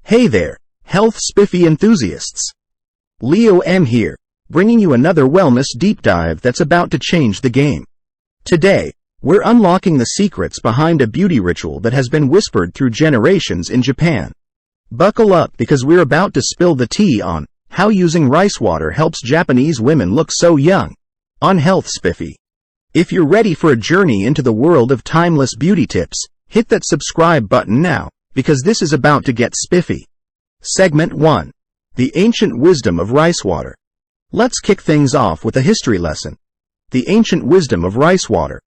Hey there, Health Spiffy enthusiasts. Leo M here, bringing you another wellness deep dive that's about to change the game. Today, we're unlocking the secrets behind a beauty ritual that has been whispered through generations in Japan. Buckle up because we're about to spill the tea on how using rice water helps Japanese women look so young on Health Spiffy. If you're ready for a journey into the world of timeless beauty tips, hit that subscribe button now, because this is about to get spiffy. Segment 1. The Ancient Wisdom of Rice Water. Let's kick things off with a history lesson. The ancient wisdom of rice water.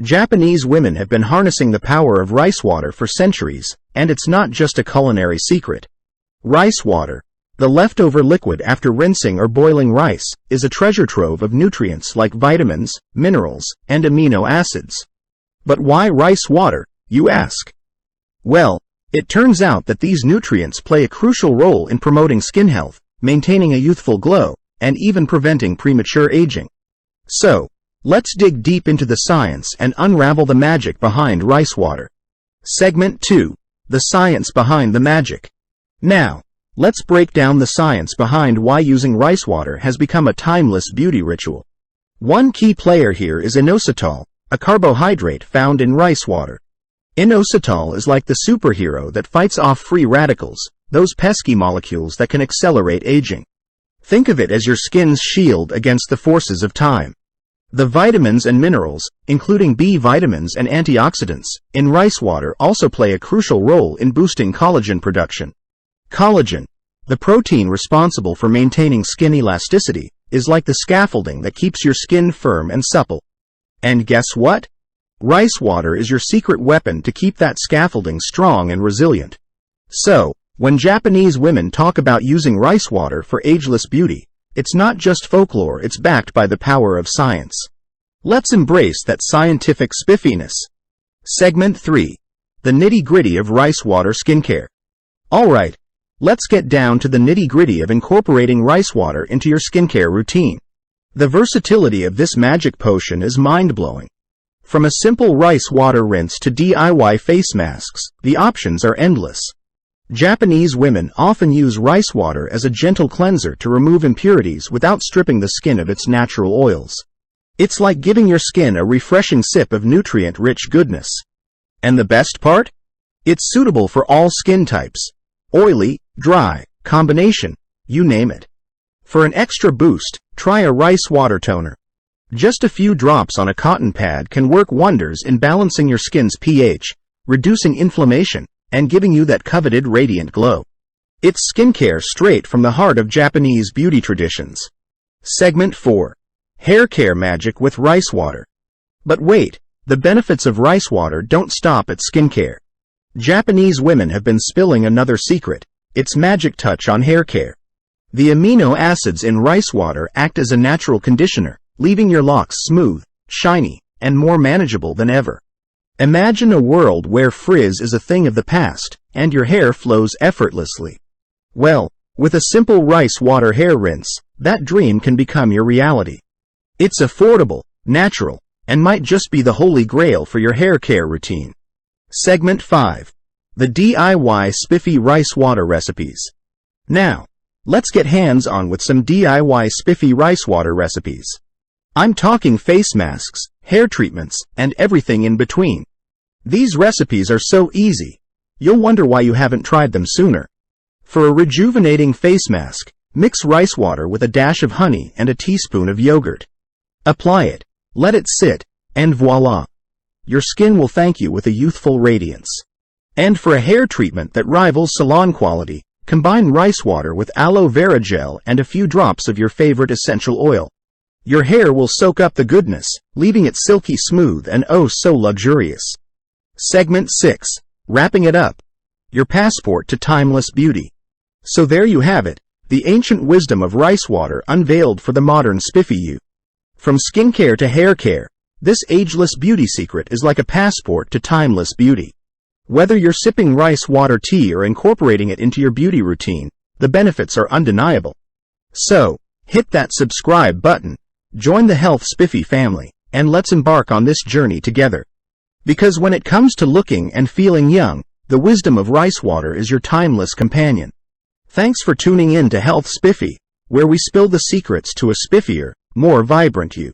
Japanese women have been harnessing the power of rice water for centuries, and it's not just a culinary secret. Rice water, the leftover liquid after rinsing or boiling rice, is a treasure trove of nutrients like vitamins, minerals, and amino acids. But why rice water, you ask? Well, it turns out that these nutrients play a crucial role in promoting skin health, maintaining a youthful glow, and even preventing premature aging. So, let's dig deep into the science and unravel the magic behind rice water. Segment 2. The Science Behind the Magic. Now, let's break down the science behind why using rice water has become a timeless beauty ritual. One key player here is inositol, a carbohydrate found in rice water. Inositol is like the superhero that fights off free radicals, those pesky molecules that can accelerate aging. Think of it as your skin's shield against the forces of time. The vitamins and minerals, including B vitamins and antioxidants, in rice water also play a crucial role in boosting collagen production. Collagen, the protein responsible for maintaining skin elasticity, is like the scaffolding that keeps your skin firm and supple. And guess what? Rice water is your secret weapon to keep that scaffolding strong and resilient. So, when Japanese women talk about using rice water for ageless beauty, it's not just folklore, it's backed by the power of science. Let's embrace that scientific spiffiness. Segment 3. The nitty-gritty of rice water skincare. Alright, let's get down to the nitty-gritty of incorporating rice water into your skincare routine. The versatility of this magic potion is mind-blowing. From a simple rice water rinse to DIY face masks, the options are endless. Japanese women often use rice water as a gentle cleanser to remove impurities without stripping the skin of its natural oils. It's like giving your skin a refreshing sip of nutrient-rich goodness. And the best part? It's suitable for all skin types. Oily, dry, combination, you name it. For an extra boost, try a rice water toner. Just a few drops on a cotton pad can work wonders in balancing your skin's pH, reducing inflammation, and giving you that coveted radiant glow. It's skincare straight from the heart of Japanese beauty traditions. Segment 4. Hair care magic with rice water. But wait, the benefits of rice water don't stop at skincare. Japanese women have been spilling another secret, its magic touch on hair care. The amino acids in rice water act as a natural conditioner, leaving your locks smooth, shiny, and more manageable than ever. Imagine a world where frizz is a thing of the past, and your hair flows effortlessly. Well, with a simple rice water hair rinse, that dream can become your reality. It's affordable, natural, and might just be the holy grail for your hair care routine. Segment 5. The DIY Spiffy Rice Water Recipes. Now, let's get hands-on with some DIY Spiffy rice water recipes. I'm talking face masks, hair treatments, and everything in between. These recipes are so easy, you'll wonder why you haven't tried them sooner. For a rejuvenating face mask, mix rice water with a dash of honey and a teaspoon of yogurt. Apply it, let it sit, and voila! Your skin will thank you with a youthful radiance. And for a hair treatment that rivals salon quality, combine rice water with aloe vera gel and a few drops of your favorite essential oil. Your hair will soak up the goodness, leaving it silky smooth and oh so luxurious. Segment 6. Wrapping it up. Your passport to timeless beauty. So there you have it, the ancient wisdom of rice water unveiled for the modern spiffy you. From skincare to hair care, this ageless beauty secret is like a passport to timeless beauty. Whether you're sipping rice water tea or incorporating it into your beauty routine, the benefits are undeniable. So, hit that subscribe button. Join the Health Spiffy family, and let's embark on this journey together. Because when it comes to looking and feeling young, the wisdom of rice water is your timeless companion. Thanks for tuning in to Health Spiffy, where we spill the secrets to a spiffier, more vibrant you.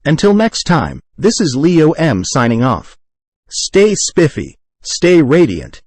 Until next time, this is Leo M signing off. Stay spiffy, stay radiant,